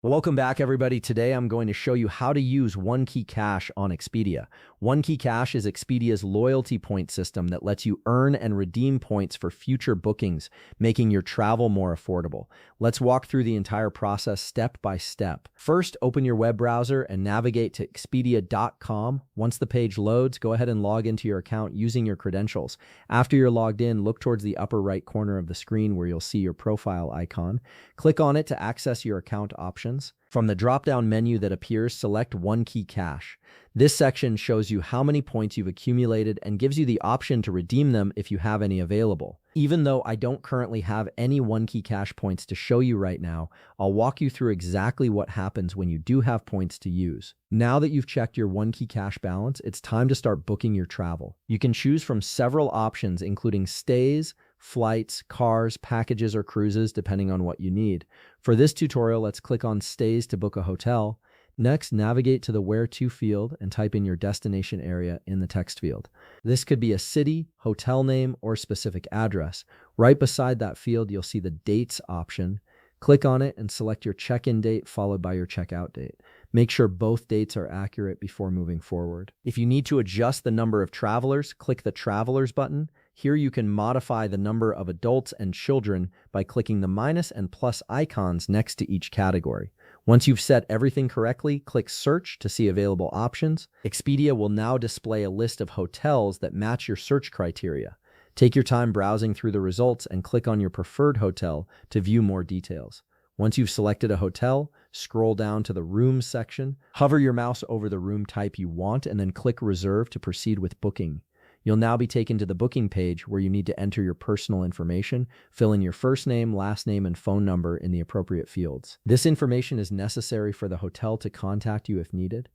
Welcome back, everybody. Today, I'm going to show you how to use OneKeyCash on Expedia. OneKeyCash is Expedia's loyalty point system that lets you earn and redeem points for future bookings, making your travel more affordable. Let's walk through the entire process step by step. First, open your web browser and navigate to Expedia.com. Once the page loads, go ahead and log into your account using your credentials. After you're logged in, look towards the upper right corner of the screen where you'll see your profile icon. Click on it to access your account options. From the drop-down menu that appears, select OneKeyCash. This section shows you how many points you've accumulated and gives you the option to redeem them if you have any available. Even though I don't currently have any OneKeyCash points to show you right now, I'll walk you through exactly what happens when you do have points to use. Now that you've checked your OneKeyCash balance, it's time to start booking your travel. You can choose from several options, including stays, flights, cars, packages, or cruises, depending on what you need. For this tutorial, let's click on Stays to book a hotel. Next, navigate to the Where To field and type in your destination area in the text field. This could be a city, hotel name, or specific address. Right beside that field, you'll see the Dates option. Click on it and select your check-in date followed by your checkout date. Make sure both dates are accurate before moving forward. If you need to adjust the number of travelers, click the Travelers button. Here you can modify the number of adults and children by clicking the minus and plus icons next to each category. Once you've set everything correctly, click Search to see available options. Expedia will now display a list of hotels that match your search criteria. Take your time browsing through the results and click on your preferred hotel to view more details. Once you've selected a hotel, scroll down to the Rooms section, hover your mouse over the room type you want, and then click Reserve to proceed with booking. You'll now be taken to the booking page where you need to enter your personal information, fill in your first name, last name, and phone number in the appropriate fields. This information is necessary for the hotel to contact you if needed.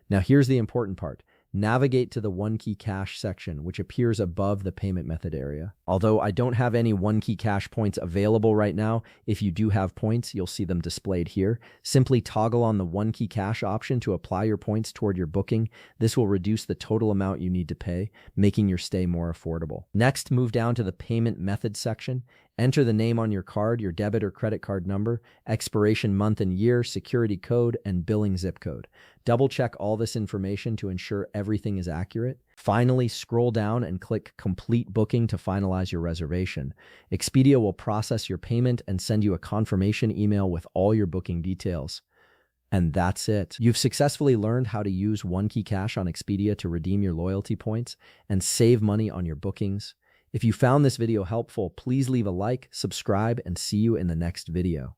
Now here's the important part. Navigate to the OneKeyCash section, which appears above the payment method area. Although I don't have any OneKeyCash points available right now, if you do have points, you'll see them displayed here. Simply toggle on the OneKeyCash option to apply your points toward your booking. This will reduce the total amount you need to pay, making your stay more affordable. Next, move down to the payment method section. Enter the name on your card, your debit or credit card number, expiration month and year, security code, and billing zip code. Double check all this information to ensure everything is accurate. Finally, scroll down and click Complete Booking to finalize your reservation. Expedia will process your payment and send you a confirmation email with all your booking details. And that's it. You've successfully learned how to use OneKeyCash on Expedia to redeem your loyalty points and save money on your bookings. If you found this video helpful, please leave a like, subscribe, and see you in the next video.